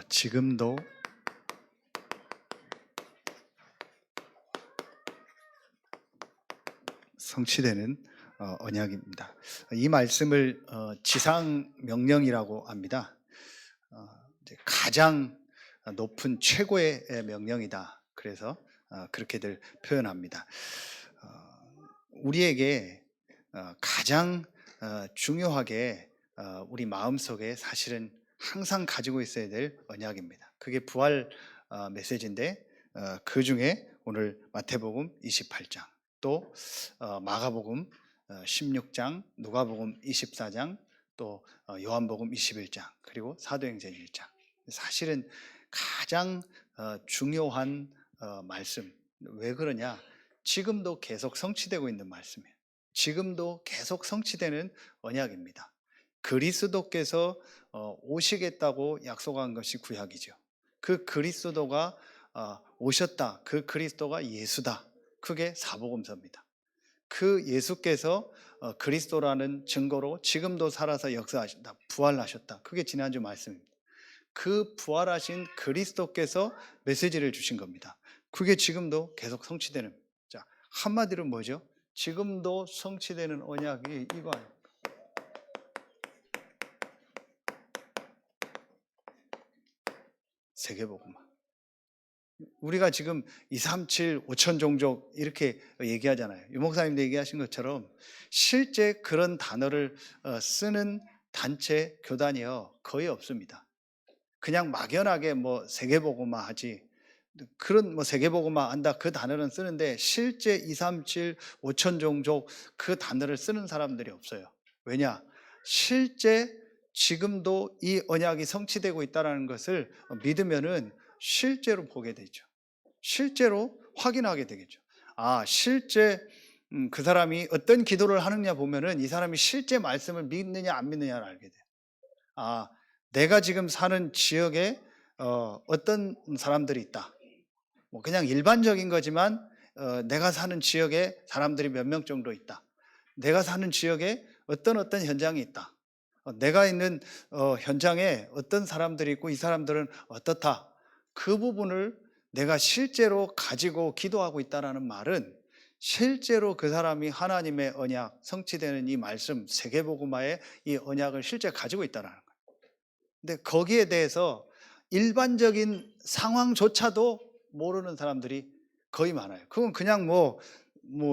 지금도 성취되는 언약입니다. 이 말씀을 지상 명령이라고 합니다. 이제 가장 높은 최고의 명령이다. 그래서 그렇게들 표현합니다. 우리에게 가장 중요하게 우리 마음속에 사실은 항상 가지고 있어야 될 언약입니다. 그게 부활 메시지인데 그 중에 오늘 마태복음 28장, 또 마가복음 16장, 누가복음 24장, 또 요한복음 21장, 그리고 사도행전 1장. 사실은 가장 중요한 말씀. 왜 그러냐? 지금도 계속 성취되고 있는 말씀이에요. 지금도 계속 성취되는 언약입니다. 그리스도께서 오시겠다고 약속한 것이 구약이죠. 그 그리스도가 오셨다. 그 그리스도가 예수다. 그게 사복음서입니다. 그 예수께서 그리스도라는 증거로 지금도 살아서 역사하신다. 부활하셨다. 그게 지난주 말씀입니다. 그 부활하신 그리스도께서 메시지를 주신 겁니다. 그게 지금도 계속 성취되는. 자, 한마디로 뭐죠? 지금도 성취되는 언약이 이거예요. 세계복음화. 우리가 지금 237, 5천 종족 이렇게 얘기하잖아요. 유 목사님도 얘기하신 것처럼 실제 그런 단어를 쓰는 단체, 교단이요 거의 없습니다. 그냥 막연하게 뭐 세계복음화 하지, 그런 뭐 세계복음화 한다 그 단어는 쓰는데 실제 237, 5천 종족 그 단어를 쓰는 사람들이 없어요. 왜냐? 실제 지금도 이 언약이 성취되고 있다는 것을 믿으면은 실제로 보게 되죠. 실제로 확인하게 되겠죠. 실제 그 사람이 어떤 기도를 하느냐 보면은 이 사람이 실제 말씀을 믿느냐 안 믿느냐를 알게 돼요. 내가 지금 사는 지역에 어떤 사람들이 있다. 뭐 그냥 일반적인 거지만 내가 사는 지역에 사람들이 몇 명 정도 있다. 내가 사는 지역에 어떤 현장이 있다. 내가 있는 현장에 어떤 사람들이 있고 이 사람들은 어떻다. 그 부분을 내가 실제로 가지고 기도하고 있다는 말은 실제로 그 사람이 하나님의 언약, 성취되는 이 말씀, 세계복음화의 이 언약을 실제 가지고 있다는 거예요. 근데 거기에 대해서 일반적인 상황조차도 모르는 사람들이 거의 많아요. 그건 그냥 뭐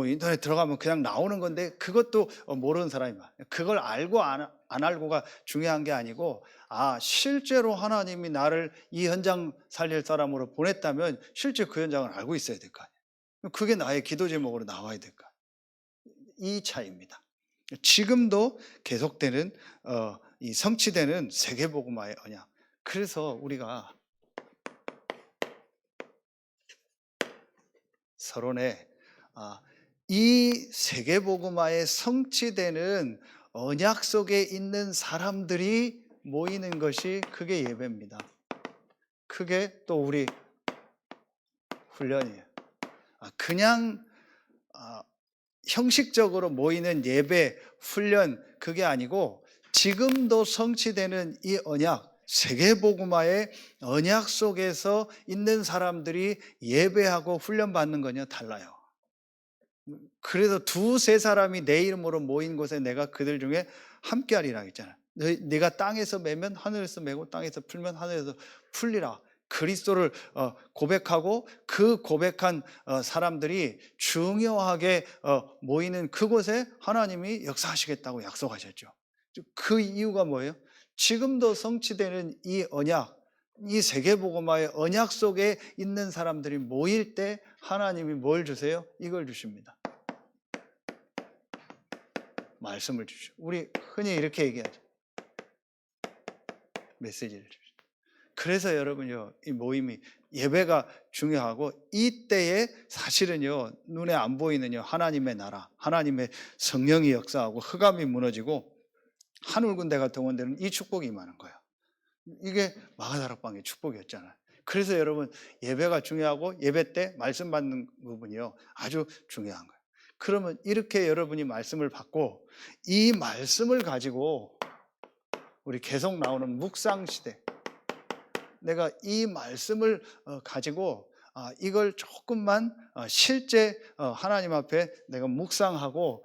인터넷 들어가면 그냥 나오는 건데 그것도 모르는 사람이 많아요. 그걸 알고 안 알고가 중요한 게 아니고 실제로 하나님이 나를 이 현장 살릴 사람으로 보냈다면 실제 그 현장을 알고 있어야 될 거 아니에요. 그게 나의 기도 제목으로 나와야 될 거 아니에요. 이 차이입니다. 지금도 계속되는 이 성취되는 세계복음화의 언약. 그래서 우리가 서론에 이 세계복음화에 성취되는 언약 속에 있는 사람들이 모이는 것이 그게 예배입니다. 그게 또 우리 훈련이에요. 그냥 형식적으로 모이는 예배, 훈련 그게 아니고 지금도 성취되는 이 언약, 세계복음화의 언약 속에서 있는 사람들이 예배하고 훈련받는 거냐 달라요. 그래서 두세 사람이 내 이름으로 모인 곳에 내가 그들 중에 함께하리라 했잖아요. 네가 땅에서 매면 하늘에서 매고 땅에서 풀면 하늘에서 풀리라. 그리스도를 고백하고 그 고백한 사람들이 중요하게 모이는 그곳에 하나님이 역사하시겠다고 약속하셨죠. 그 이유가 뭐예요? 지금도 성취되는 이 언약, 이 세계복음화의 언약 속에 있는 사람들이 모일 때 하나님이 뭘 주세요? 이걸 주십니다. 말씀을 주죠. 우리 흔히 이렇게 얘기하죠. 메시지를 주죠. 그래서 여러분요, 이 모임이 예배가 중요하고 이때에 사실은요, 눈에 안 보이는요, 하나님의 나라, 하나님의 성령이 역사하고 흑암이 무너지고 하늘 군대가 동원되는 이 축복이 임하는 거예요. 이게 마가다락방의 축복이었잖아요. 그래서 여러분 예배가 중요하고 예배 때 말씀 받는 부분이요 아주 중요한 거예요. 그러면 이렇게 여러분이 말씀을 받고 이 말씀을 가지고 우리 계속 나오는 묵상 시대, 내가 이 말씀을 가지고 이걸 조금만 실제 하나님 앞에 내가 묵상하고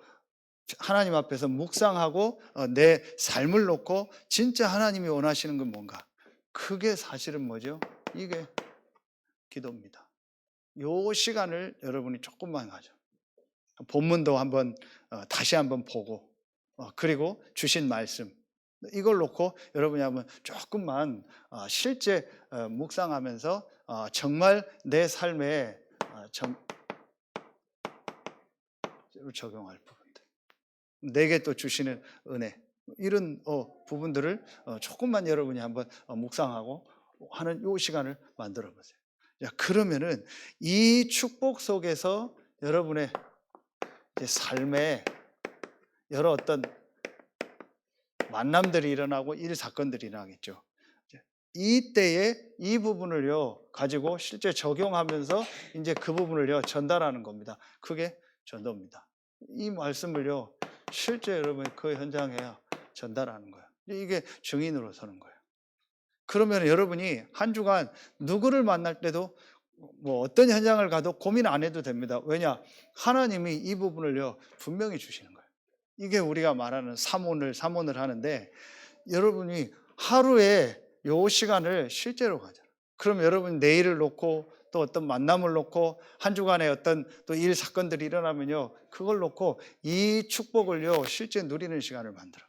하나님 앞에서 묵상하고 내 삶을 놓고 진짜 하나님이 원하시는 건 뭔가? 그게 사실은 뭐죠? 이게 기도입니다. 요 시간을 여러분이 조금만 가져. 본문도 한번 다시 한번 보고 그리고 주신 말씀 이걸 놓고 여러분이 한번 조금만 실제 묵상하면서 정말 내 삶에 적용할 부분들, 내게 또 주시는 은혜 이런 부분들을 조금만 여러분이 한번 묵상하고 하는 요 시간을 만들어 보세요. 자, 그러면은 이 축복 속에서 여러분의 이제 삶에 여러 어떤 만남들이 일어나고 일 사건들이 일어나겠죠. 이때에 이 부분을요 가지고 실제 적용하면서 이제 그 부분을요 전달하는 겁니다. 그게 전도입니다. 이 말씀을요 실제 여러분 그 현장에 전달하는 거예요. 이게 증인으로 서는 거예요. 그러면 여러분이 한 주간 누구를 만날 때도 뭐 어떤 현장을 가도 고민 안 해도 됩니다. 왜냐? 하나님이 이 부분을요 분명히 주시는 거예요. 이게 우리가 말하는 삼원을 하는데 여러분이 하루에 요 시간을 실제로 가져라. 그럼 여러분 내일을 놓고 또 어떤 만남을 놓고 한 주간에 어떤 또 일 사건들이 일어나면요 그걸 놓고 이 축복을요 실제 누리는 시간을 만들어.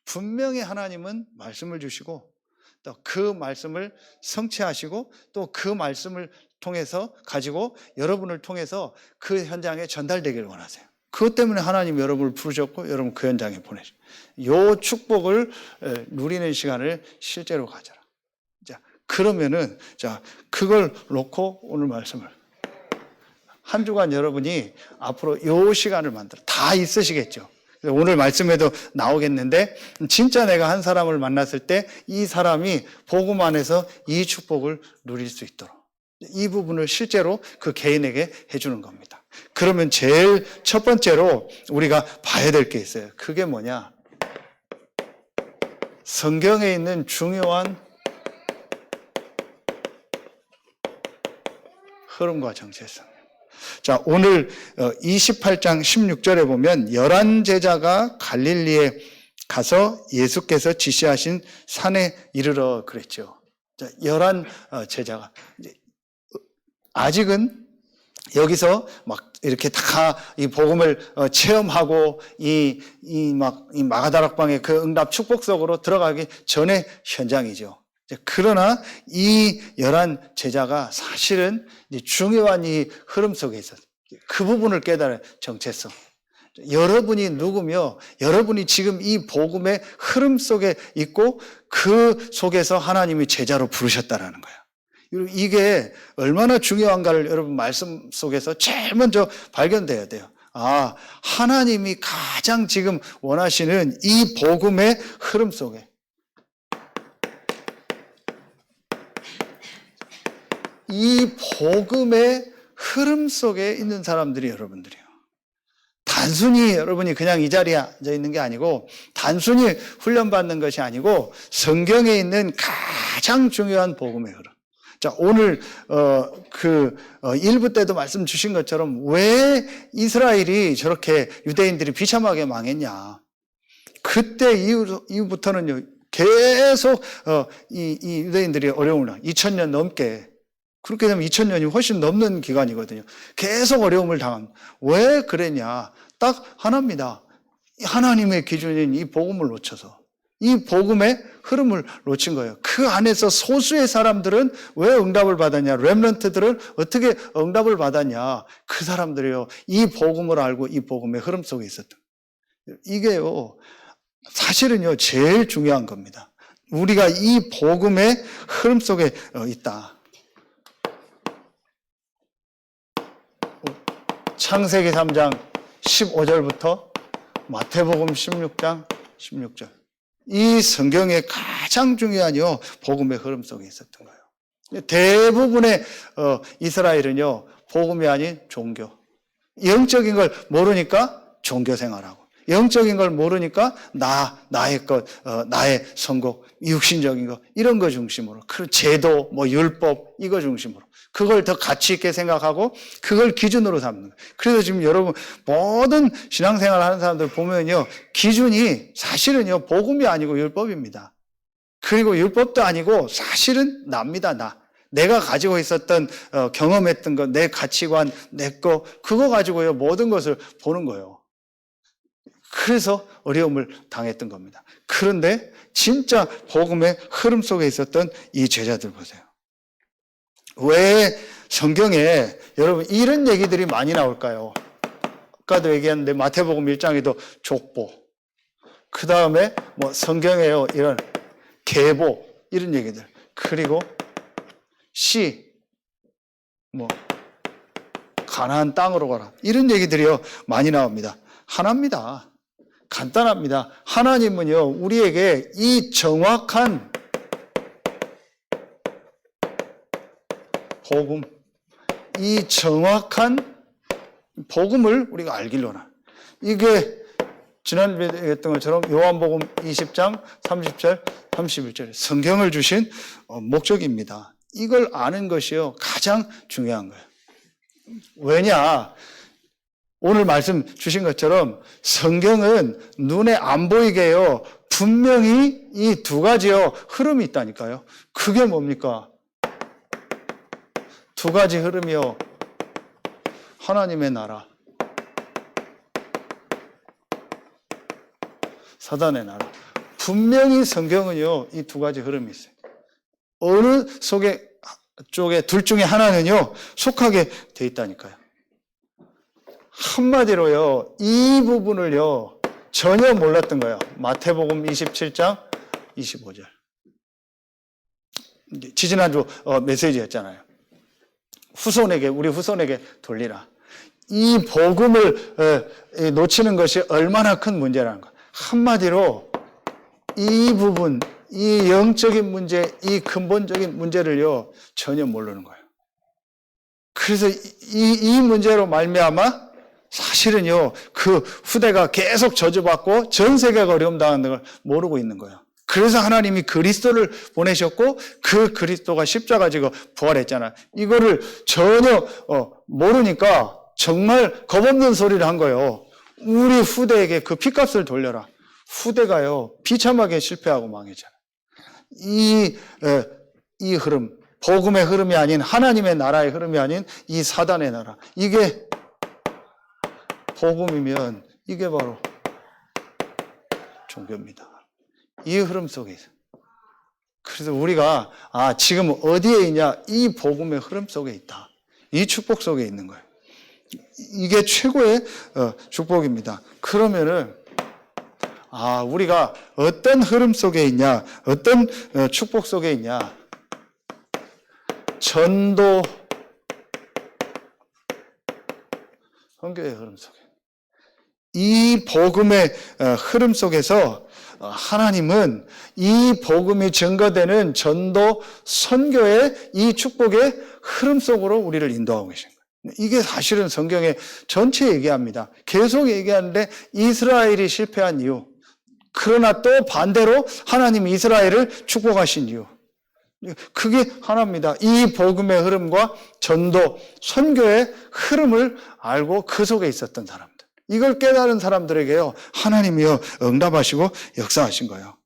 분명히 하나님은 말씀을 주시고 또 그 말씀을 성취하시고 또 그 말씀을 통해서 가지고 여러분을 통해서 그 현장에 전달되기를 원하세요. 그것 때문에 하나님 여러분을 부르셨고 여러분 그 현장에 보내죠. 요 축복을 누리는 시간을 실제로 가져라. 자, 그러면은 자, 그걸 놓고 오늘 말씀을 한 주간 여러분이 앞으로 요 시간을 만들어 다 있으시겠죠. 오늘 말씀에도 나오겠는데 진짜 내가 한 사람을 만났을 때 이 사람이 복음 안에서 이 축복을 누릴 수 있도록 이 부분을 실제로 그 개인에게 해주는 겁니다. 그러면 제일 첫 번째로 우리가 봐야 될 게 있어요. 그게 뭐냐? 성경에 있는 중요한 흐름과 정체성. 자, 오늘 28장 16절에 보면 11 제자가 갈릴리에 가서 예수께서 지시하신 산에 이르러 그랬죠. 자, 11 제자가 아직은 여기서 막 이렇게 다 이 복음을 체험하고 이 마가다락방의 그 응답 축복 속으로 들어가기 전의 현장이죠. 그러나 이 11 제자가 사실은 중요한 이 흐름 속에 있었어요. 그 부분을 깨달아요. 정체성. 여러분이 누구며 여러분이 지금 이 복음의 흐름 속에 있고 그 속에서 하나님이 제자로 부르셨다라는 거예요. 이게 얼마나 중요한가를 여러분 말씀 속에서 제일 먼저 발견돼야 돼요. 하나님이 가장 지금 원하시는 이 복음의 흐름 속에 이 복음의 흐름 속에 있는 사람들이 여러분들이에요. 단순히 여러분이 그냥 이 자리에 앉아 있는 게 아니고 단순히 훈련받는 것이 아니고 성경에 있는 가장 중요한 복음의 흐름. 자, 오늘 1부 때도 말씀 주신 것처럼 왜 이스라엘이 저렇게 유대인들이 비참하게 망했냐. 그때 이후부터는요 계속 이 유대인들이 어려움을 2000년 넘게 그렇게 되면 2000년이 훨씬 넘는 기간이거든요. 계속 어려움을 당합니다. 왜 그랬냐? 딱 하나입니다. 하나님의 기준인 이 복음을 놓쳐서 이 복음의 흐름을 놓친 거예요. 그 안에서 소수의 사람들은 왜 응답을 받았냐? 렘넌트들은 어떻게 응답을 받았냐? 그 사람들이요. 이 복음을 알고 이 복음의 흐름 속에 있었던 거예요. 이게요. 사실은요. 제일 중요한 겁니다. 우리가 이 복음의 흐름 속에 있다. 창세기 3장 15절부터 마태복음 16장 16절. 이 성경의 가장 중요한요 복음의 흐름 속에 있었던 거예요. 대부분의 이스라엘은요 복음이 아닌 종교, 영적인 걸 모르니까 종교 생활하고 영적인 걸 모르니까 나의 것, 나의 선곡, 육신적인 것 이런 거 중심으로, 그 제도, 뭐 율법 이거 중심으로 그걸 더 가치 있게 생각하고 그걸 기준으로 삼는 거예요. 그래서 지금 여러분 모든 신앙생활 하는 사람들 보면요, 기준이 사실은요 복음이 아니고 율법입니다. 그리고 율법도 아니고 사실은 납니다. 내가 가지고 있었던 경험했던 것, 내 가치관, 내 거 그거 가지고요 모든 것을 보는 거예요. 그래서 어려움을 당했던 겁니다. 그런데 진짜 복음의 흐름 속에 있었던 이 제자들 보세요. 왜 성경에 여러분 이런 얘기들이 많이 나올까요? 아까도 얘기했는데 마태복음 1장에도 족보, 그 다음에 뭐 성경에요 이런 계보 이런 얘기들, 그리고 뭐 가나안 땅으로 가라 이런 얘기들이요 많이 나옵니다. 하나입니다. 간단합니다. 하나님은요 우리에게 이 정확한 복음, 이 정확한 복음을 우리가 알기로나, 이게 지난주에 했던 것처럼 요한복음 20장 30절 31절에 성경을 주신 목적입니다. 이걸 아는 것이요 가장 중요한 거예요. 왜냐, 오늘 말씀 주신 것처럼 성경은 눈에 안 보이게요 분명히 이 두 가지요 흐름이 있다니까요. 그게 뭡니까? 두 가지 흐름이요, 하나님의 나라, 사단의 나라. 분명히 성경은요 이 두 가지 흐름이 있어요. 어느 쪽에 둘 중에 하나는요 속하게 돼 있다니까요. 한마디로요 이 부분을요 전혀 몰랐던 거예요. 마태복음 27장 25절 지지난주 메시지였잖아요. 우리 후손에게 돌리라. 이 복음을 놓치는 것이 얼마나 큰 문제라는 거. 한마디로 이 부분, 이 영적인 문제, 이 근본적인 문제를요 전혀 모르는 거예요. 그래서 이 문제로 말미암아 사실은요 그 후대가 계속 저주받고 전 세계가 어려움 당하는 걸 모르고 있는 거예요. 그래서 하나님이 그리스도를 보내셨고 그 그리스도가 십자가 지고 부활했잖아요. 이거를 전혀 모르니까 정말 겁없는 소리를 한 거예요. 우리 후대에게 그 피값을 돌려라. 후대가요 비참하게 실패하고 망했잖아요. 이 흐름, 복음의 흐름이 아닌 하나님의 나라의 흐름이 아닌 이 사단의 나라, 이게 복음이면 이게 바로 종교입니다. 이 흐름 속에 있어요. 그래서 우리가 지금 어디에 있냐? 이 복음의 흐름 속에 있다. 이 축복 속에 있는 거예요. 이게 최고의 축복입니다. 그러면은 우리가 어떤 흐름 속에 있냐? 어떤 축복 속에 있냐? 전도 선교의 흐름 속에, 이 복음의 흐름 속에서 하나님은 이 복음이 증거되는 전도 선교의 이 축복의 흐름 속으로 우리를 인도하고 계신 거예요. 이게 사실은 성경에 전체 얘기합니다. 계속 얘기하는데 이스라엘이 실패한 이유, 그러나 또 반대로 하나님이 이스라엘을 축복하신 이유, 그게 하나입니다. 이 복음의 흐름과 전도 선교의 흐름을 알고 그 속에 있었던 사람들, 이걸 깨달은 사람들에게요 하나님이요 응답하시고 역사하신 거예요.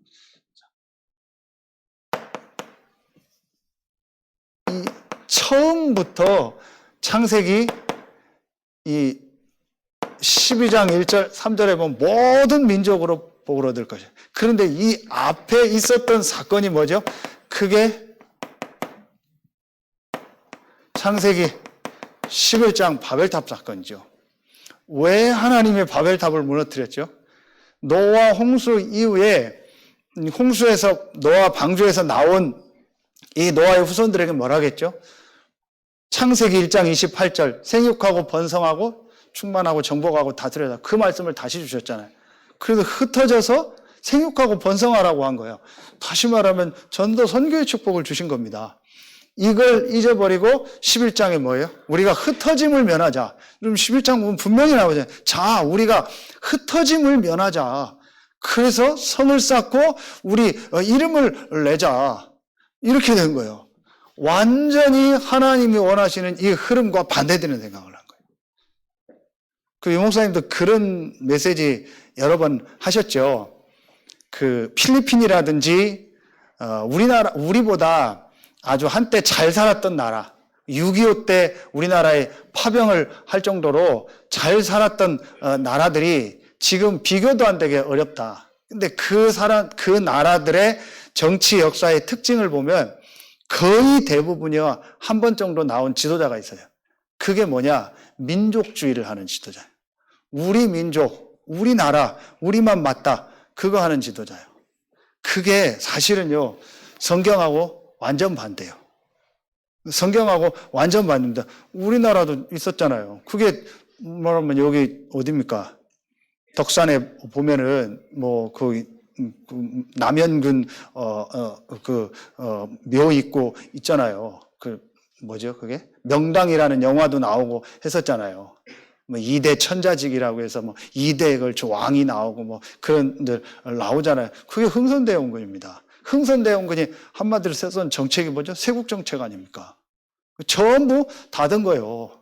이 처음부터 창세기 이 12장 1절 3절에 보면 모든 민족으로 복을 얻을 것이에요. 그런데 이 앞에 있었던 사건이 뭐죠? 그게 창세기 11장 바벨탑 사건이죠. 왜 하나님의 바벨탑을 무너뜨렸죠? 노아 홍수 이후에 홍수에서 노아 방주에서 나온 이 노아의 후손들에게 뭐라 하겠죠? 창세기 1장 28절 생육하고 번성하고 충만하고 정복하고 다스려라, 그 말씀을 다시 주셨잖아요. 그래서 흩어져서 생육하고 번성하라고 한 거예요. 다시 말하면 전도 선교의 축복을 주신 겁니다. 이걸 잊어버리고 11장에 뭐예요? 우리가 흩어짐을 면하자. 그럼 11장 보면 분명히 나오잖아요. 자, 우리가 흩어짐을 면하자. 그래서 성을 쌓고 우리 이름을 내자. 이렇게 된 거예요. 완전히 하나님이 원하시는 이 흐름과 반대되는 생각을 한 거예요. 그 유목사님도 그런 메시지 여러 번 하셨죠. 그 필리핀이라든지 우리보다 아주 한때 잘 살았던 나라, 6.25 때 우리나라에 파병을 할 정도로 잘 살았던 나라들이 지금 비교도 안 되게 어렵다. 근데 그 나라들의 정치 역사의 특징을 보면 거의 대부분이요, 한 번 정도 나온 지도자가 있어요. 그게 뭐냐? 민족주의를 하는 지도자예요. 우리 민족, 우리나라, 우리만 맞다. 그거 하는 지도자예요. 그게 사실은요, 성경하고 완전 반대예요. 성경하고 완전 반대입니다. 우리나라도 있었잖아요. 그게 말하면 여기 어디입니까? 덕산에 보면은 남현군 묘 있고 있잖아요. 뭐죠 그게? 명당이라는 영화도 나오고 했었잖아요. 이대 천자직이라고 해서 이대에 걸쳐 왕이 나오고 그런 들 나오잖아요. 그게 흥선대원군입니다. 흥선대원군이 한마디로 세선 정책이 뭐죠? 세국 정책 아닙니까? 전부 닫은 거예요.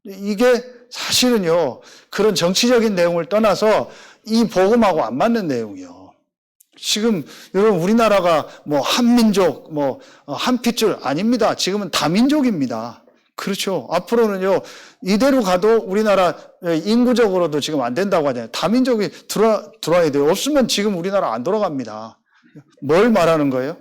이게 사실은요, 그런 정치적인 내용을 떠나서 이 복음하고 안 맞는 내용이요. 지금 여러분 우리나라가 한민족, 한 핏줄 아닙니다. 지금은 다민족입니다. 그렇죠. 앞으로는요, 이대로 가도 우리나라 인구적으로도 지금 안 된다고 하잖아요. 다민족이 들어와야 돼요. 없으면 지금 우리나라 안 돌아갑니다. 뭘 말하는 거예요?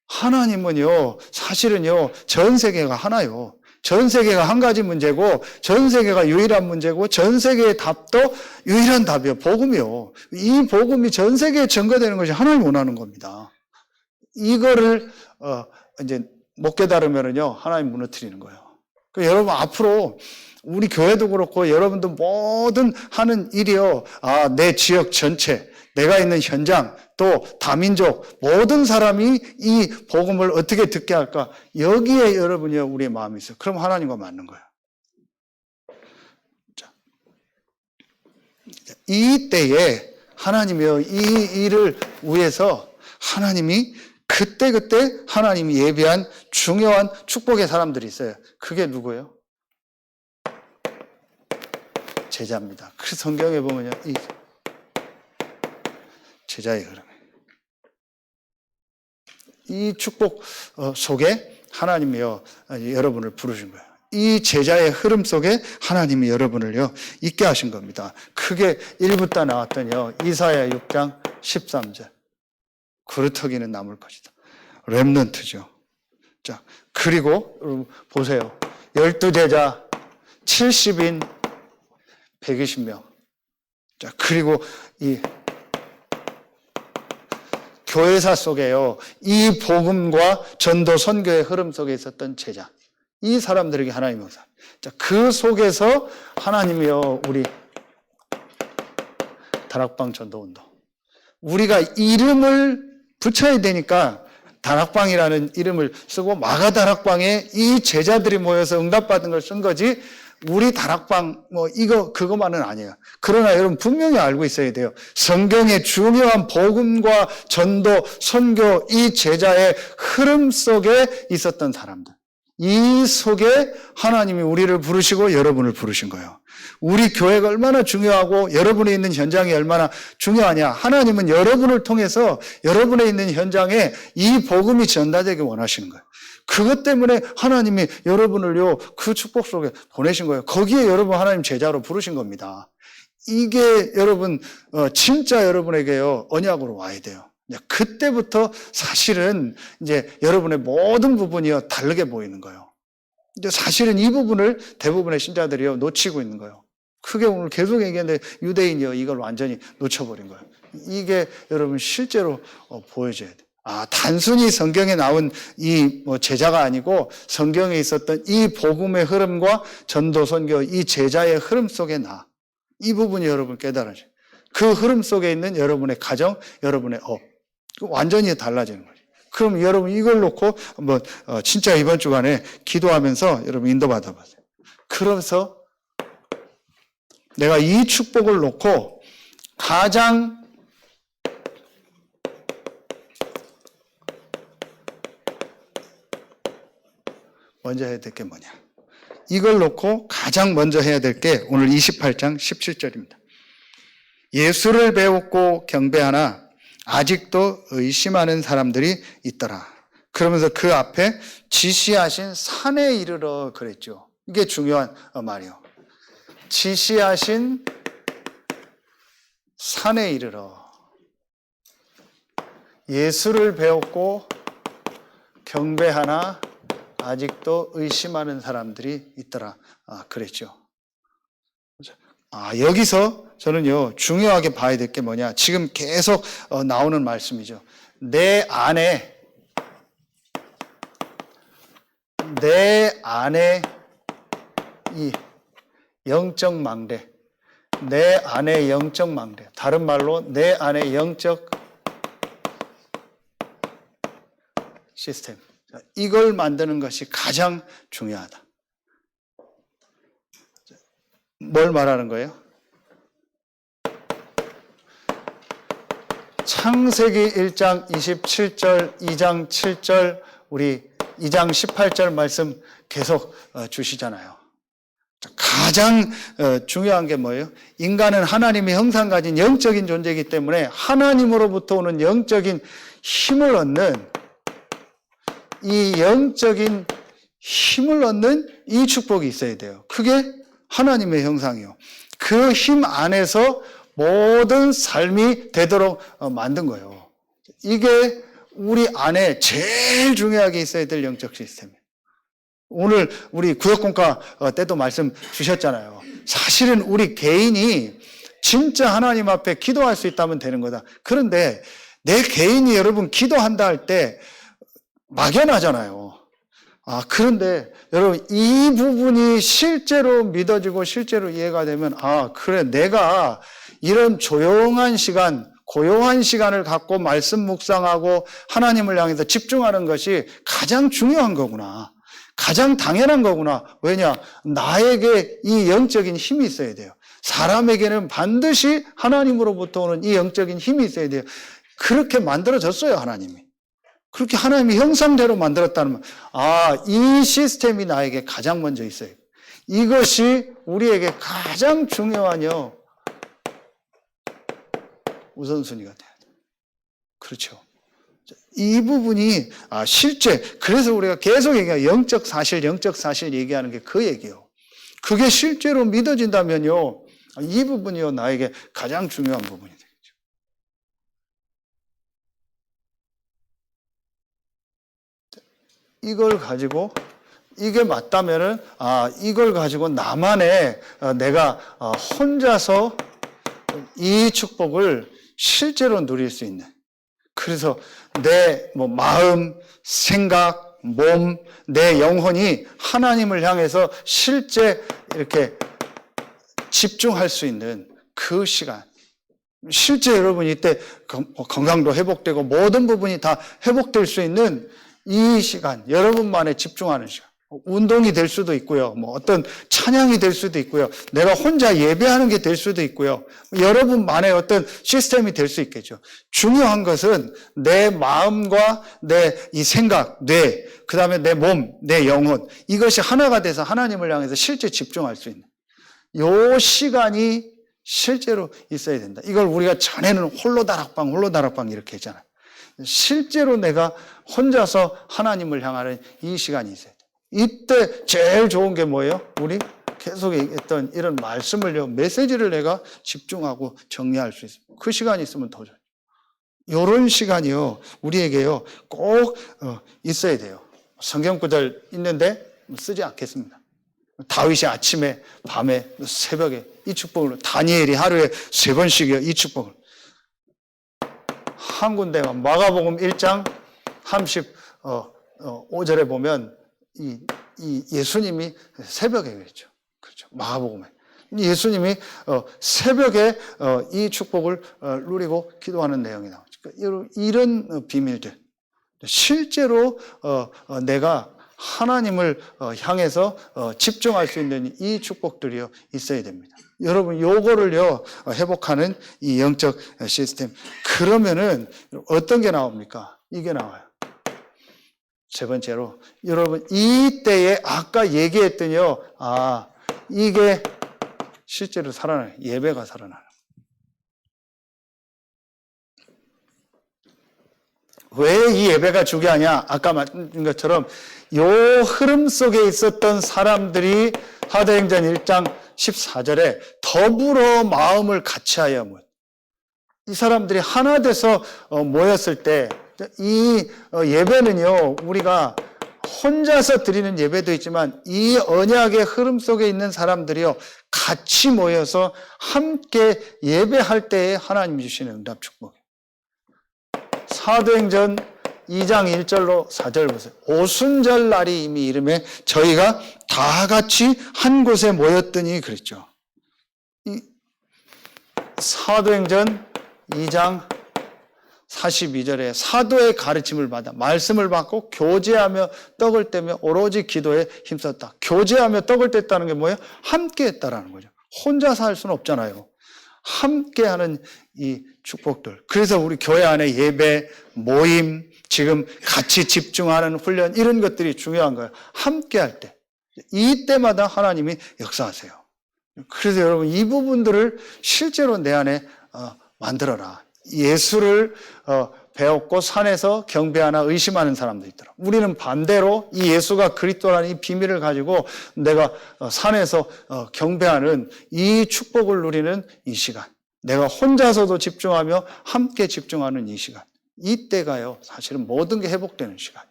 하나님은요, 사실은요, 전 세계가 하나요. 전 세계가 한 가지 문제고, 전 세계가 유일한 문제고, 전 세계의 답도 유일한 답이요. 복음이요. 이 복음이 전 세계에 전가되는 것이 하나님 원하는 겁니다. 이거를, 이제 못 깨달으면요, 하나님 무너뜨리는 거예요. 여러분, 앞으로 우리 교회도 그렇고, 여러분도 모든 하는 일이요, 내 지역 전체, 내가 있는 현장, 또 다민족, 모든 사람이 이 복음을 어떻게 듣게 할까? 여기에 여러분이요, 우리의 마음이 있어요. 그럼 하나님과 맞는 거예요. 자, 이때에 하나님이요, 이 일을 위해서 하나님이 그때그때 하나님이 예비한 중요한 축복의 사람들이 있어요. 그게 누구예요? 제자입니다. 그 성경에 보면요, 이 제자의 흐름이에요. 이 축복 속에 하나님이요, 여러분을 부르신 거예요. 이 제자의 흐름 속에 하나님이 여러분을요, 있게 하신 겁니다. 크게 1부터 나왔더니요, 이사야 6장 13절. 그루터기는 남을 것이다. 렘넌트죠. 자, 그리고 여러분 보세요. 12제자, 70인, 120명. 자, 그리고 이 교회사 속에요, 이 복음과 전도 선교의 흐름 속에 있었던 제자, 이 사람들에게 하나님의 역사. 자, 그 속에서 하나님이요, 우리 다락방 전도운동, 우리가 이름을 붙여야 되니까 다락방이라는 이름을 쓰고 마가다락방에 이 제자들이 모여서 응답받은 걸 쓴 거지, 우리 다락방 그거만은 아니에요. 그러나 여러분 분명히 알고 있어야 돼요. 성경의 중요한 복음과 전도, 선교, 이 제자의 흐름 속에 있었던 사람들, 이 속에 하나님이 우리를 부르시고 여러분을 부르신 거예요. 우리 교회가 얼마나 중요하고 여러분이 있는 현장이 얼마나 중요하냐. 하나님은 여러분을 통해서 여러분의 있는 현장에 이 복음이 전달되기 원하시는 거예요. 그것 때문에 하나님이 여러분을요, 그 축복 속에 보내신 거예요. 거기에 여러분 하나님 제자로 부르신 겁니다. 이게 여러분 진짜 여러분에게요, 언약으로 와야 돼요. 그때부터 사실은 이제 여러분의 모든 부분이요, 다르게 보이는 거예요. 이제 사실은 이 부분을 대부분의 신자들이요, 놓치고 있는 거예요. 크게 오늘 계속 얘기했는데 유대인이요, 이걸 완전히 놓쳐버린 거예요. 이게 여러분 실제로 보여져야 돼요. 단순히 성경에 나온 이 제자가 아니고 성경에 있었던 이 복음의 흐름과 전도 선교, 이 제자의 흐름 속에 이 부분이 여러분 깨달아져요. 그 흐름 속에 있는 여러분의 가정, 여러분의 업, 완전히 달라지는 거죠. 그럼 여러분 이걸 놓고 한번 진짜 이번 주간에 기도하면서 여러분 인도 받아보세요. 그러면서 내가 이 축복을 놓고 가장 먼저 해야 될 게 뭐냐. 이걸 놓고 가장 먼저 해야 될 게 오늘 28장 17절입니다. 예수를 배웠고 경배하나 아직도 의심하는 사람들이 있더라. 그러면서 그 앞에 지시하신 산에 이르러 그랬죠. 이게 중요한 말이요. 지시하신 산에 이르러. 예수를 배웠고 경배하나 아직도 의심하는 사람들이 있더라. 그랬죠. 여기서 저는요, 중요하게 봐야 될 게 뭐냐. 지금 계속 나오는 말씀이죠. 내 안에 이 영적 망대, 내 안에 영적 망대, 다른 말로 내 안에 영적 시스템, 이걸 만드는 것이 가장 중요하다. 뭘 말하는 거예요? 창세기 1장 27절, 2장 7절, 우리 2장 18절 말씀 계속 주시잖아요. 가장 중요한 게 뭐예요? 인간은 하나님의 형상 가진 영적인 존재이기 때문에 하나님으로부터 오는 영적인 힘을 얻는, 이 영적인 힘을 얻는 이 축복이 있어야 돼요. 그게 하나님의 형상이요. 그 힘 안에서 모든 삶이 되도록 만든 거예요. 이게 우리 안에 제일 중요하게 있어야 될 영적 시스템이에요. 오늘 우리 구역공과 때도 말씀 주셨잖아요. 사실은 우리 개인이 진짜 하나님 앞에 기도할 수 있다면 되는 거다. 그런데 내 개인이 여러분 기도한다 할 때 막연하잖아요. 그런데 여러분 이 부분이 실제로 믿어지고 실제로 이해가 되면 그래, 내가 이런 조용한 시간, 고요한 시간을 갖고 말씀 묵상하고 하나님을 향해서 집중하는 것이 가장 중요한 거구나. 가장 당연한 거구나. 왜냐? 나에게 이 영적인 힘이 있어야 돼요. 사람에게는 반드시 하나님으로부터 오는 이 영적인 힘이 있어야 돼요. 그렇게 만들어졌어요, 하나님이. 그렇게 하나님이 형상대로 만들었다는 말. 이 시스템이 나에게 가장 먼저 있어요. 이것이 우리에게 가장 중요하뇨. 우선순위가 돼야 돼요. 그렇죠. 이 부분이 실제, 그래서 우리가 계속 얘기해요. 영적 사실 얘기하는 게 그 얘기예요. 그게 실제로 믿어진다면요, 이 부분이요, 나에게 가장 중요한 부분이 되겠죠. 이걸 가지고, 이게 맞다면은, 이걸 가지고 나만의, 내가 혼자서 이 축복을 실제로 누릴 수 있는. 그래서 내 마음, 생각, 몸, 내 영혼이 하나님을 향해서 실제 이렇게 집중할 수 있는 그 시간. 실제 여러분 이때 건강도 회복되고 모든 부분이 다 회복될 수 있는 이 시간, 여러분만의 집중하는 시간. 운동이 될 수도 있고요. 어떤 찬양이 될 수도 있고요. 내가 혼자 예배하는 게 될 수도 있고요. 여러분만의 어떤 시스템이 될 수 있겠죠. 중요한 것은 내 마음과 내 이 생각, 뇌, 그 다음에 내 몸, 내 영혼, 이것이 하나가 돼서 하나님을 향해서 실제 집중할 수 있는 요 시간이 실제로 있어야 된다. 이걸 우리가 전에는 홀로다락방 이렇게 했잖아요. 실제로 내가 혼자서 하나님을 향하는 이 시간이 있어야 돼. 이때 제일 좋은 게 뭐예요? 우리 계속 얘기했던 이런 말씀을요, 메시지를 내가 집중하고 정리할 수 있어요. 그 시간이 있으면 더 좋아요. 이런 시간이요, 우리에게요, 꼭 있어야 돼요. 성경 구절 있는데 쓰지 않겠습니다. 다윗이 아침에, 밤에, 새벽에 이 축복을, 다니엘이 하루에 3번씩이요, 이 축복을. 한 군데만, 마가복음 1장 35절에 보면 이 예수님이 새벽에 그랬죠. 그렇죠. 마가복음에. 예수님이 새벽에 이 축복을 누리고 기도하는 내용이 나오죠. 이런 비밀들. 실제로 내가 하나님을 향해서 집중할 수 있는 이 축복들이요 있어야 됩니다. 여러분 요거를요 회복하는 이 영적 시스템. 그러면은 어떤 게 나옵니까? 이게 나와요. 세 번째로 여러분 이때에 아까 얘기했더니요 이게 실제로 살아나요. 예배가 살아나요. 왜 이 예배가 중요하냐? 아까 말한 것처럼 요 흐름 속에 있었던 사람들이 사도행전 1장 14절에 더불어 마음을 같이하여 이 사람들이 하나 돼서 모였을 때 이 예배는요 우리가 혼자서 드리는 예배도 있지만 이 언약의 흐름 속에 있는 사람들이요 같이 모여서 함께 예배할 때에 하나님이 주시는 응답 축복이에요. 사도행전 2장 1절로 4절 보세요. 오순절 날이 이미 이름에 저희가 다 같이 한 곳에 모였더니 그랬죠. 이 사도행전 2장 42절에 사도의 가르침을 받아 말씀을 받고 교제하며 떡을 떼며 오로지 기도에 힘썼다. 교제하며 떡을 뗐다는 게 뭐예요? 함께 했다라는 거죠. 혼자서 할 수는 없잖아요. 함께하는 이 축복들. 그래서 우리 교회 안에 예배, 모임, 지금 같이 집중하는 훈련 이런 것들이 중요한 거예요. 함께할 때. 이때마다 하나님이 역사하세요. 그래서 여러분 이 부분들을 실제로 내 안에 만들어라. 예수를 배웠고 산에서 경배하나 의심하는 사람도 있더라. 우리는 반대로 이 예수가 그리스도라는 이 비밀을 가지고 내가 산에서 경배하는 이 축복을 누리는 이 시간. 내가 혼자서도 집중하며 함께 집중하는 이 시간. 이때가요, 사실은 모든 게 회복되는 시간.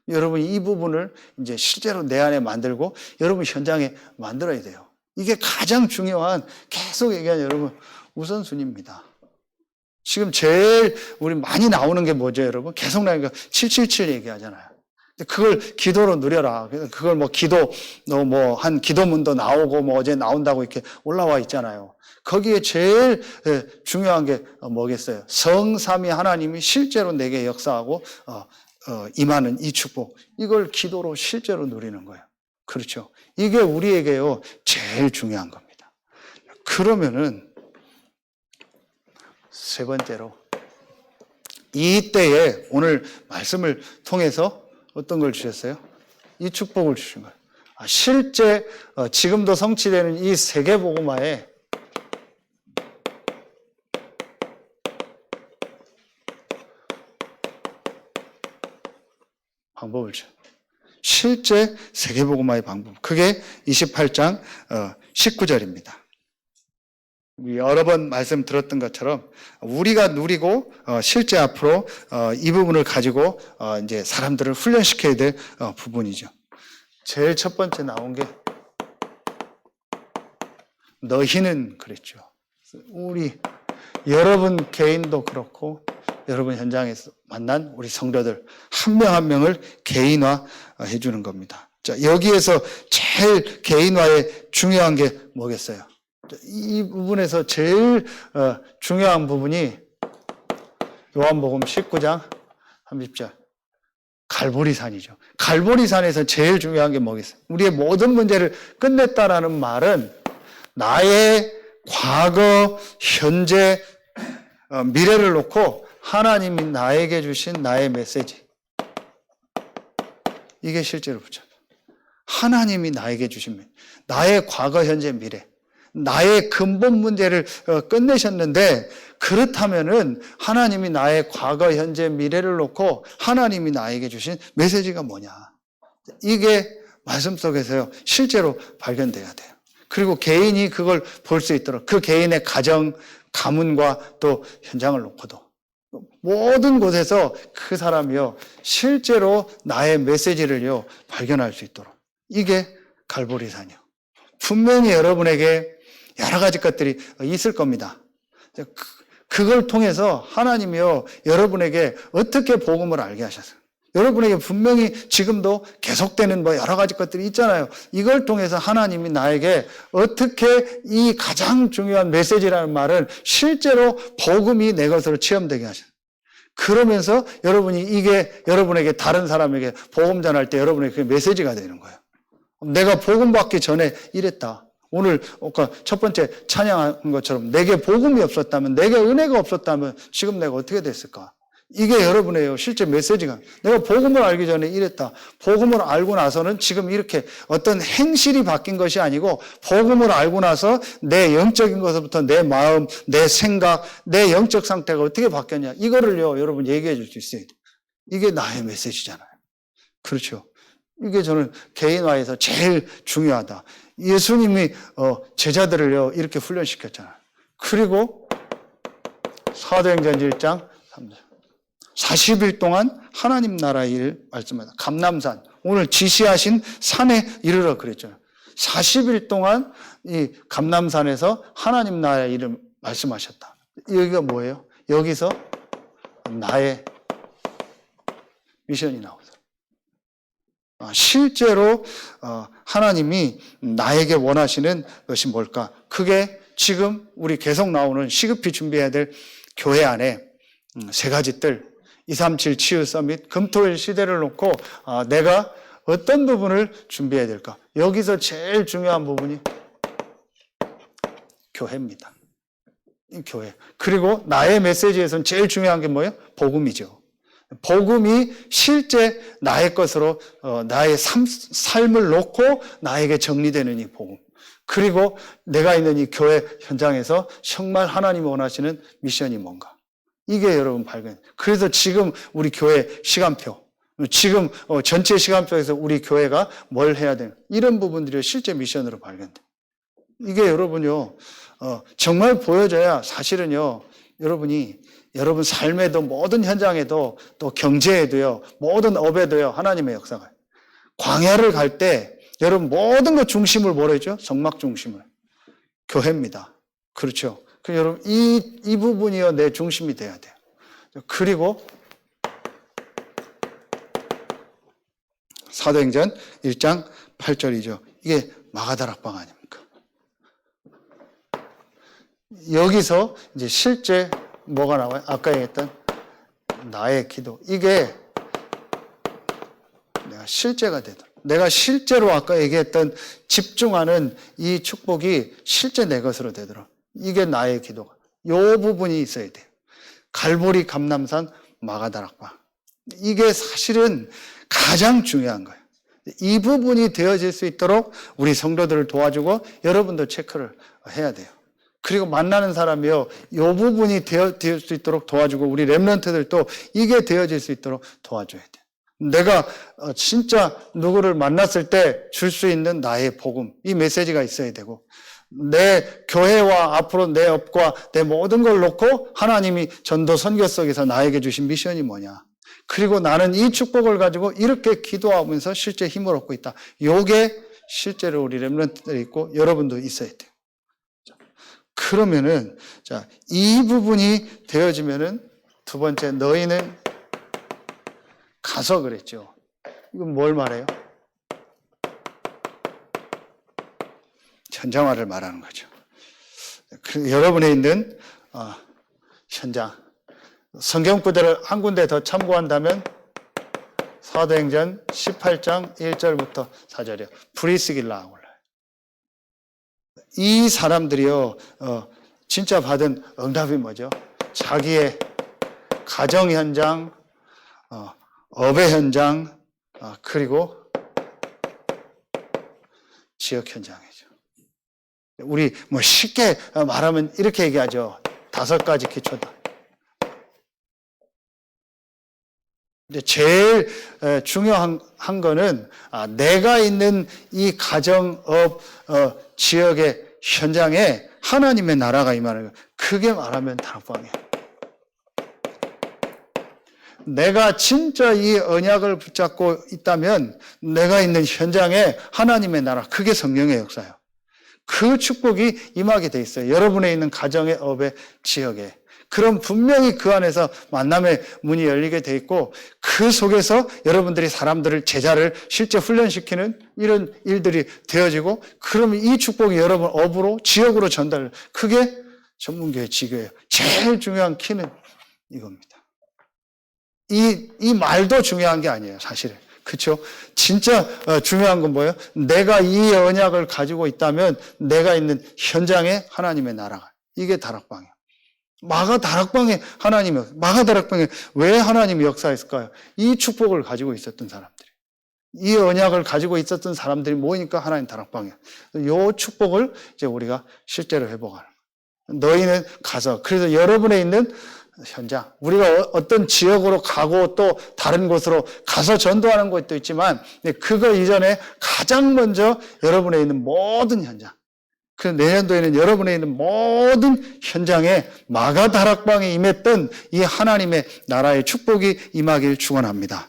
여러분 이 부분을 이제 실제로 내 안에 만들고 여러분 현장에 만들어야 돼요. 이게 가장 중요한 계속 얘기하는 여러분 우선순위입니다. 지금 제일 우리 많이 나오는 게 뭐죠, 여러분? 계속 나니까 777 얘기하잖아요. 그걸 기도로 누려라. 그걸 뭐 기도, 한 기도문도 나오고 어제 나온다고 이렇게 올라와 있잖아요. 거기에 제일 중요한 게 뭐겠어요? 성삼위 하나님이 실제로 내게 역사하고, 임하는 이 축복. 이걸 기도로 실제로 누리는 거예요. 그렇죠. 이게 우리에게요, 제일 중요한 겁니다. 그러면은, 세 번째로 이때에 오늘 말씀을 통해서 어떤 걸 주셨어요? 이 축복을 주신 거예요. 실제 지금도 성취되는 이 세계복음화에 방법을 주셨어요. 실제 세계복음화의 방법. 그게 28장 19절입니다. 여러 번 말씀 들었던 것처럼 우리가 누리고 실제 앞으로 이 부분을 가지고 이제 사람들을 훈련시켜야 될 부분이죠. 제일 첫 번째 나온 게 너희는 그랬죠. 우리 여러분 개인도 그렇고 여러분 현장에서 만난 우리 성도들 한 명 한 명을 개인화해 주는 겁니다. 자, 여기에서 제일 개인화에 중요한 게 뭐겠어요? 이 부분에서 제일 중요한 부분이 요한복음 19장 30절 갈보리산이죠. 갈보리산에서 제일 중요한 게 뭐겠어요? 우리의 모든 문제를 끝냈다라는 말은 나의 과거, 현재, 미래를 놓고 하나님이 나에게 주신 나의 메시지. 이게 실제로 붙여. 하나님이 나에게 주신 나의 과거, 현재, 미래. 나의 근본 문제를 끝내셨는데 그렇다면은 하나님이 나의 과거, 현재, 미래를 놓고 하나님이 나에게 주신 메시지가 뭐냐. 이게 말씀 속에서요 실제로 발견돼야 돼요. 그리고 개인이 그걸 볼 수 있도록 그 개인의 가정, 가문과 또 현장을 놓고도 모든 곳에서 그 사람이요 실제로 나의 메시지를요 발견할 수 있도록 이게 갈보리산이요. 분명히 여러분에게 여러 가지 것들이 있을 겁니다. 그걸 통해서 하나님이요 여러분에게 어떻게 복음을 알게 하셨어요. 여러분에게 분명히 지금도 계속되는 여러 가지 것들이 있잖아요. 이걸 통해서 하나님이 나에게 어떻게 이 가장 중요한 메시지라는 말은 실제로 복음이 내 것으로 체험되게 하셨어요. 그러면서 여러분이 이게 여러분에게 다른 사람에게 복음 전할 때 여러분에게 그 메시지가 되는 거예요. 내가 복음 받기 전에 이랬다. 오늘 아까 첫 번째 찬양한 것처럼 내게 복음이 없었다면, 내게 은혜가 없었다면 지금 내가 어떻게 됐을까? 이게 여러분의 실제 메시지가, 내가 복음을 알기 전에 이랬다. 복음을 알고 나서는 지금 이렇게 어떤 행실이 바뀐 것이 아니고 복음을 알고 나서 내 영적인 것부터 내 마음, 내 생각, 내 영적 상태가 어떻게 바뀌었냐. 이거를요, 여러분 얘기해 줄 수 있어요. 이게 나의 메시지잖아요. 그렇죠. 이게 저는 개인화에서 제일 중요하다. 예수님이 제자들을요 이렇게 훈련시켰잖아요. 그리고 사도행전 1장 3절 40일 동안 하나님 나라의 일을 말씀하다. 감람산, 오늘 지시하신 산에 이르러 그랬잖아요. 40일 동안 이 감람산에서 하나님 나라의 일을 말씀하셨다. 여기가 뭐예요? 여기서 나의 미션이 나오죠. 실제로 하나님이 나에게 원하시는 것이 뭘까? 그게 지금 우리 계속 나오는 시급히 준비해야 될 교회 안에 세 가지 뜰, 237 치유 서밋, 금토일 시대를 놓고 내가 어떤 부분을 준비해야 될까? 여기서 제일 중요한 부분이 교회입니다. 이 교회. 그리고 나의 메시지에서는 제일 중요한 게 뭐예요? 복음이죠. 복음이 실제 나의 것으로 나의 삶을 놓고 나에게 정리되는 이 복음. 그리고 내가 있는 이 교회 현장에서 정말 하나님이 원하시는 미션이 뭔가. 이게 여러분 발견. 그래서 지금 우리 교회 시간표, 지금 전체 시간표에서 우리 교회가 뭘 해야 되는 이런 부분들이 실제 미션으로 발견돼. 이게 여러분요 정말 보여져야 사실은요 여러분 삶에도 모든 현장에도 또 경제에도요 모든 업에도요 하나님의 역사가. 광야를 갈 때 여러분 모든 것 중심을 뭐라 했죠? 성막 중심을 교회입니다. 그렇죠. 여러분 이 부분이요 내 중심이 돼야 돼요. 그리고 사도행전 1장 8절이죠. 이게 마가다락방 아닙니까? 여기서 이제 실제 뭐가 나와요? 아까 얘기했던 나의 기도. 이게 내가 실제가 되도록. 내가 실제로 아까 얘기했던 집중하는 이 축복이 실제 내 것으로 되도록. 이게 나의 기도가. 이 부분이 있어야 돼요. 갈보리 감람산 마가다락방. 이게 사실은 가장 중요한 거예요. 이 부분이 되어질 수 있도록 우리 성도들을 도와주고 여러분도 체크를 해야 돼요. 그리고 만나는 사람이요, 이 부분이 되어질 수 있도록 도와주고 우리 렘넌트들도 이게 되어질 수 있도록 도와줘야 돼요. 내가 진짜 누구를 만났을 때 줄 수 있는 나의 복음, 이 메시지가 있어야 되고 내 교회와 앞으로 내 업과 내 모든 걸 놓고 하나님이 전도 선교 속에서 나에게 주신 미션이 뭐냐. 그리고 나는 이 축복을 가지고 이렇게 기도하면서 실제 힘을 얻고 있다. 요게 실제로 우리 렘넌트들이 있고 여러분도 있어야 돼요. 그러면은 이 부분이 되어지면은 두 번째 너희는 가서 그랬죠. 이건 뭘 말해요? 현장화를 말하는 거죠. 여러분에 있는 현장, 성경 구절을 한 군데 더 참고한다면 사도행전 18장 1절부터 4절이요. 브리스길라 올라요. 이 사람들이요, 진짜 받은 응답이 뭐죠? 자기의 가정 현장, 업의 현장, 그리고 지역 현장이죠. 우리 쉽게 말하면 이렇게 얘기하죠. 5가지 기초다. 근데 제일 중요한 거는 내가 있는 이 가정, 업, 지역의 현장에 하나님의 나라가 임하는 거예요. 크게 말하면 다락방이에요. 내가 진짜 이 언약을 붙잡고 있다면 내가 있는 현장에 하나님의 나라, 그게 성령의 역사예요. 그 축복이 임하게 돼 있어요. 여러분에 있는 가정의, 업의, 지역에. 그럼 분명히 그 안에서 만남의 문이 열리게 돼 있고 그 속에서 여러분들이 사람들을, 제자를 실제 훈련시키는 이런 일들이 되어지고 그러면 이 축복이 여러분 업으로, 지역으로 전달. 그게 전문교회 지교예요. 제일 중요한 키는 이겁니다. 이 말도 중요한 게 아니에요, 사실은. 그렇죠? 진짜 중요한 건 뭐예요? 내가 이 언약을 가지고 있다면 내가 있는 현장에 하나님의 나라가. 이게 다락방이에요. 마가다락방에 왜 하나님이 역사했을까요? 이 축복을 가지고 있었던 사람들이. 이 언약을 가지고 있었던 사람들이 모이니까 하나님 다락방이에요. 이 축복을 이제 우리가 실제로 회복하는 거예요. 너희는 가서, 그래서 여러분에 있는 현장, 우리가 어떤 지역으로 가고 또 다른 곳으로 가서 전도하는 것도 있지만 그거 이전에 가장 먼저 여러분에 있는 모든 현장, 그 내년도에는 여러분에 있는 모든 현장에 마가다락방에 임했던 이 하나님의 나라의 축복이 임하길 축원합니다.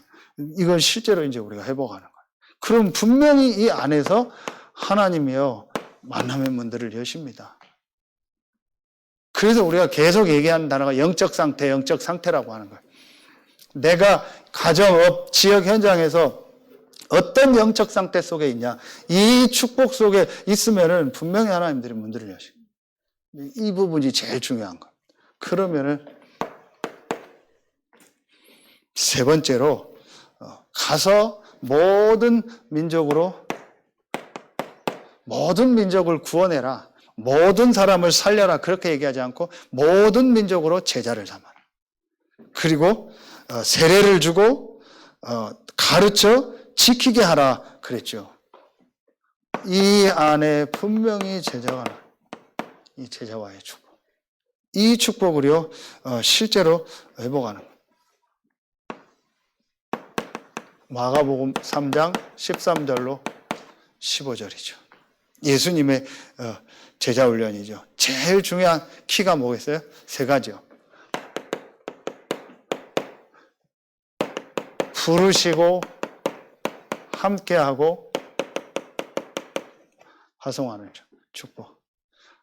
이건 실제로 이제 우리가 회복하는 거예요. 그럼 분명히 이 안에서 하나님이요 만남의 문들을 여십니다. 그래서 우리가 계속 얘기하는 단어가 영적 상태라고 하는 거예요. 내가 가정업, 지역 현장에서 어떤 영적 상태 속에 있냐, 이 축복 속에 있으면은 분명히 하나님들이 문들을 여시고, 이 부분이 제일 중요한 거예요. 그러면은 세 번째로 가서 모든 민족을 구원해라. 모든 사람을 살려라. 그렇게 얘기하지 않고 모든 민족으로 제자를 삼아라. 그리고 세례를 주고 가르쳐 지키게 하라 그랬죠. 이 안에 분명히 제자가 이 제자와의 축복. 이 축복을요 실제로 회복하는 거예요. 마가복음 3장 13절로 15절이죠. 예수님의 제자 훈련이죠. 제일 중요한 키가 뭐겠어요? 세 가지요. 부르시고 함께하고 화성하는 축복.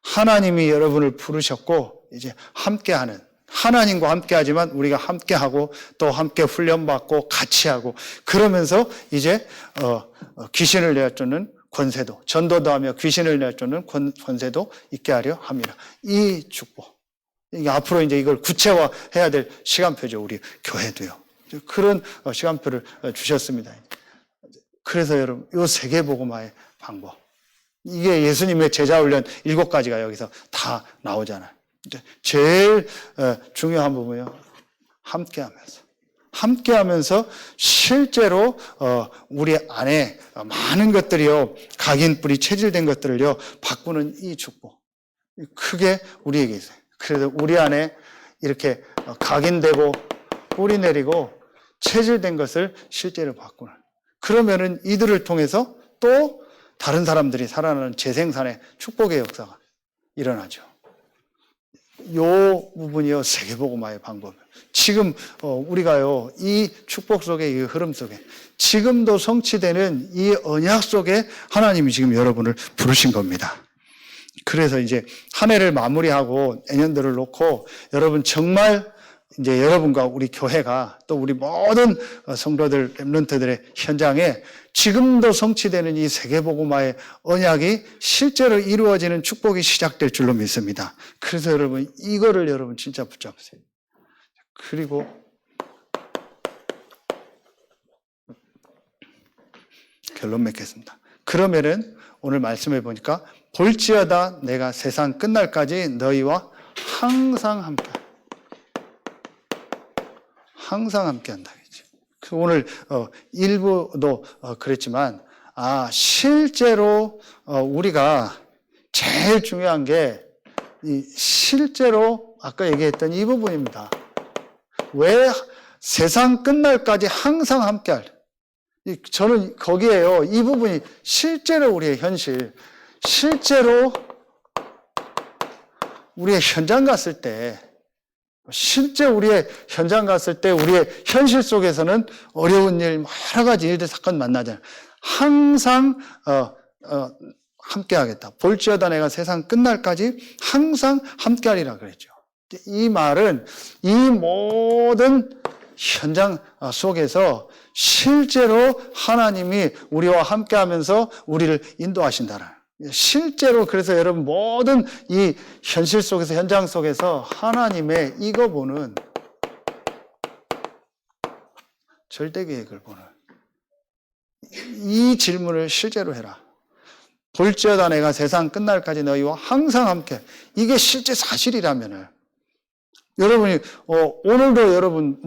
하나님이 여러분을 부르셨고 이제 함께하는, 하나님과 함께하지만 우리가 함께하고 또 함께 훈련받고 같이 하고 그러면서 이제 귀신을 내쫓는 권세도, 전도도 하며 귀신을 내쫓는 권세도 있게 하려 합니다. 이 축복. 이게 앞으로 이제 이걸 구체화해야 될 시간표죠. 우리 교회도요. 그런 시간표를 주셨습니다. 그래서 여러분, 이 세계복음화의 방법. 이게 예수님의 제자훈련 7가지가 여기서 다 나오잖아요. 제일 중요한 부분이요. 함께하면서 실제로 우리 안에 많은 것들이요, 각인 뿌리 체질된 것들을요 바꾸는 이 축복. 크게 우리에게 있어요. 그래서 우리 안에 이렇게 각인되고 뿌리 내리고 체질된 것을 실제로 바꾸는. 그러면은 이들을 통해서 또 다른 사람들이 살아나는 재생산의 축복의 역사가 일어나죠. 요 부분이요 세계복음화의 방법이에요. 지금 우리가요 이 축복 속에, 이 흐름 속에 지금도 성취되는 이 언약 속에 하나님이 지금 여러분을 부르신 겁니다. 그래서 이제 한 해를 마무리하고 내년도를 놓고 여러분 정말 이제 여러분과 우리 교회가 또 우리 모든 성도들, 렘넌트들의 현장에 지금도 성취되는 이 세계복음화의 언약이 실제로 이루어지는 축복이 시작될 줄로 믿습니다. 그래서 여러분 이거를 여러분 진짜 붙잡으세요. 그리고 결론 맺겠습니다. 그러면은 오늘 말씀해 보니까 볼지어다 내가 세상 끝날까지 너희와 항상 함께한다. 오늘 일부도 그랬지만 실제로 우리가 제일 중요한 게 실제로 아까 얘기했던 이 부분입니다. 왜 세상 끝날까지 항상 함께할? 저는 거기에요. 이 부분이 실제로 우리의 현실, 실제로 우리의 현장 갔을 때, 실제 우리의 현장 갔을 때 우리의 현실 속에서는 어려운 일, 여러 가지 일들, 사건 만나잖아요. 항상 함께하겠다. 볼지어다 내가 세상 끝날까지 항상 함께하리라 그랬죠. 이 말은 이 모든 현장 속에서 실제로 하나님이 우리와 함께하면서 우리를 인도하신다는, 실제로 그래서 여러분 모든 이 현실 속에서, 현장 속에서 하나님의 이거 보는 절대 계획을 보는. 이 질문을 실제로 해라. 볼지어다 내가 세상 끝날까지 너희와 항상 함께. 이게 실제 사실이라면은 여러분이 오늘도 여러분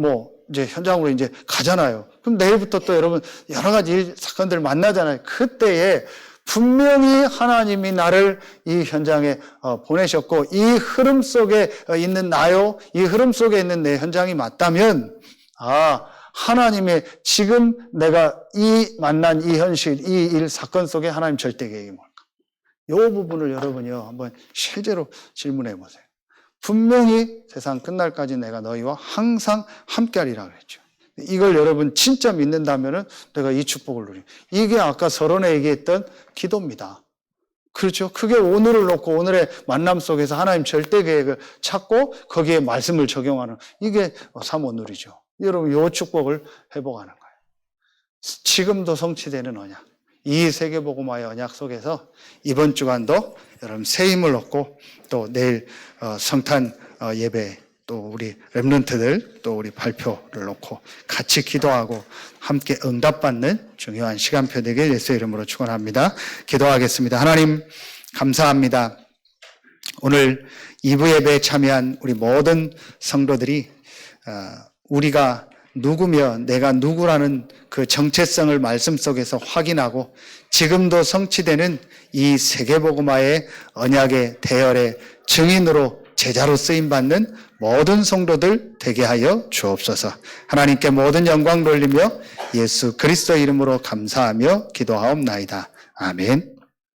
이제 현장으로 이제 가잖아요. 그럼 내일부터 또 여러분 여러 가지 사건들 만나잖아요. 그때에 분명히 하나님이 나를 이 현장에 보내셨고 이 흐름 속에 있는 나요, 이 흐름 속에 있는 내 현장이 맞다면 하나님의 지금 내가 이 만난 이 현실, 이 일 사건 속에 하나님 절대 계획이 뭘까? 이 부분을 여러분이요 한번 실제로 질문해 보세요. 분명히 세상 끝날까지 내가 너희와 항상 함께하리라 그랬죠. 이걸 여러분 진짜 믿는다면은 내가 이 축복을 누리. 이게 아까 서론에 얘기했던 기도입니다. 그렇죠? 그게 오늘을 놓고 오늘의 만남 속에서 하나님 절대 계획을 찾고 거기에 말씀을 적용하는 이게 사모누리죠. 여러분 이 축복을 회복하는 거예요. 지금도 성취되는 언약. 이 세계복음화의 언약 속에서 이번 주간도 여러분 새 힘을 얻고 또 내일 성탄 예배 또 우리 렘넌트들 또 우리 발표를 놓고 같이 기도하고 함께 응답받는 중요한 시간표 되길 예수의 이름으로 축원합니다. 기도하겠습니다. 하나님 감사합니다. 오늘 2부 예배에 참여한 우리 모든 성도들이 우리가 누구며 내가 누구라는 그 정체성을 말씀 속에서 확인하고 지금도 성취되는 이 세계복음화의 언약의 대열의 증인으로 제자로 쓰임받는 모든 성도들 되게 하여 주옵소서. 하나님께 모든 영광 돌리며 예수 그리스도 이름으로 감사하며 기도하옵나이다. 아멘.